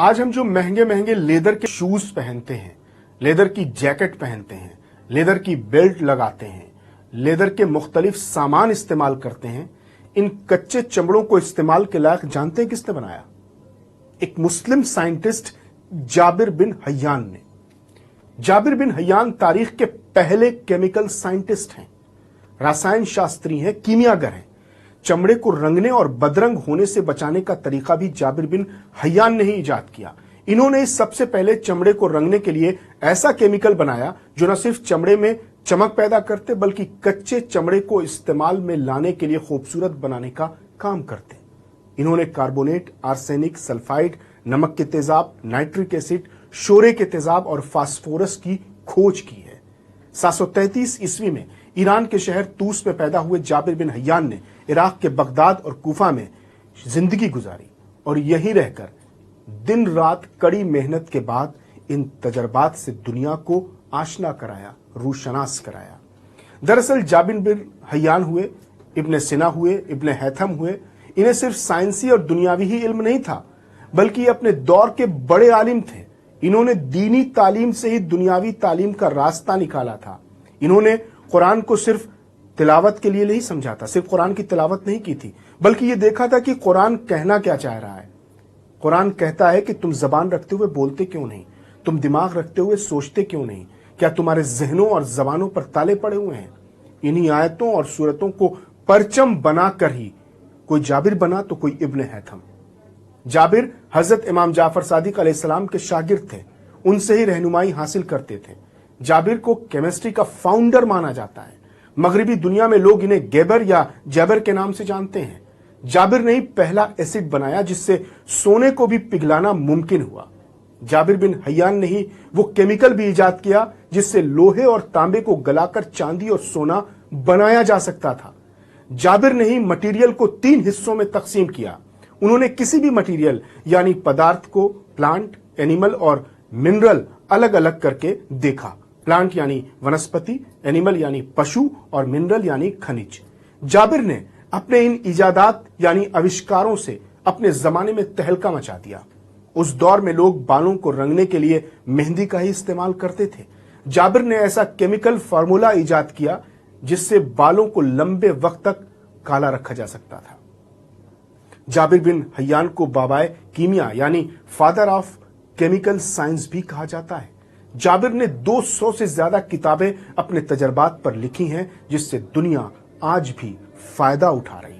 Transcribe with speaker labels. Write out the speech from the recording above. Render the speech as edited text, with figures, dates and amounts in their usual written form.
Speaker 1: आज हम जो महंगे महंगे लेदर के शूज पहनते हैं, लेदर की जैकेट पहनते हैं, लेदर की बेल्ट लगाते हैं, लेदर के मुख्तलिफ सामान इस्तेमाल करते हैं, इन कच्चे चमड़ों को इस्तेमाल के लायक जानते हैं किसने बनाया? एक मुस्लिम साइंटिस्ट जाबिर बिन हय्यान ने। जाबिर बिन हय्यान तारीख के पहले केमिकल साइंटिस्ट हैं, रसायन शास्त्री हैं, कीमियागर हैं। चमड़े को रंगने और बदरंग होने से बचाने का तरीका भी जाबिर बिन हय्यान ने ही इजाद किया। इन्होंने सबसे पहले चमड़े को रंगने के लिए ऐसा केमिकल बनाया जो न सिर्फ चमड़े में चमक पैदा करते बल्कि कच्चे चमड़े को इस्तेमाल में लाने के लिए खूबसूरत बनाने का काम करते। इन्होंने कार्बोनेट, आर्सेनिक, सल्फाइड, नमक के तेजाब, नाइट्रिक एसिड, शोरे के तेजाब और फास्फोरस की खोज की है। 733 ईस्वी में ईरान के शहर तूस में पैदा हुए जाबिर बिन हय्यान ने इराक के बगदाद और कूफा में जिंदगी गुजारी और यहीं रहकर दिन रात कड़ी मेहनत के बाद इन तजर्बात से दुनिया को आशना कराया, रूशनास कराया। दरअसल जाबिर बिन हय्यान हुए, इब्न सिना हुए, इब्न हैथम हुए, इन्हें सिर्फ साइंसी और दुनियावी ही इल्म नहीं था बल्कि अपने दौर के बड़े आलिम थे। इन्होंने दीनी तालीम से ही दुनियावी तालीम का रास्ता निकाला था। इन्होंने कुरान को सिर्फ तिलावत के लिए नहीं समझा था, सिर्फ कुरान की तिलावत नहीं की थी, बल्कि ये देखा था कि कुरान कहना क्या चाह रहा है। कुरान कहता है कि तुम जबान रखते हुए बोलते क्यों नहीं, तुम दिमाग रखते हुए सोचते क्यों नहीं, क्या तुम्हारे जहनों और जबानों पर ताले पड़े हुए हैं? इन्हीं आयतों और सूरतों को परचम बनाकर ही कोई जाबिर बना तो कोई इब्न हैथम। जाबिर हजरत इमाम जाफर सादिक अलैहिस्सलाम के शागिर्द थे, उनसे ही रहनुमाई हासिल करते थे। जाबिर को केमिस्ट्री का फाउंडर माना जाता है। मगरिबी दुनिया में लोग इन्हें गेबर या जैबर के नाम से जानते हैं। जाबिर ने ही पहला एसिड बनाया जिससे सोने को भी पिघलाना मुमकिन हुआ। जाबिर बिन हय्यान ने ही वो केमिकल भी इजाद किया जिससे लोहे और तांबे को गलाकर चांदी और सोना बनाया जा सकता था। जाबिर ने ही मटेरियल को 3 हिस्सों में तकसीम किया। उन्होंने किसी भी मटेरियल यानी पदार्थ को प्लांट, एनिमल और मिनरल अलग अलग करके देखा। प्लांट यानी वनस्पति, एनिमल यानी पशु और मिनरल यानी खनिज। जाबिर ने अपने इन इजादात यानी आविष्कारों से अपने जमाने में तहलका मचा दिया। उस दौर में लोग बालों को रंगने के लिए मेहंदी का ही इस्तेमाल करते थे। जाबिर ने ऐसा केमिकल फार्मूला इजाद किया जिससे बालों को लंबे वक्त तक काला रखा जा सकता था। जाबिर बिन हय्यान को बाबाए कीमिया यानी फादर ऑफ केमिकल साइंस भी कहा जाता है। जाबिर ने 200 से ज्यादा किताबें अपने तजर्बात पर लिखी हैं जिससे दुनिया आज भी फायदा उठा रही है।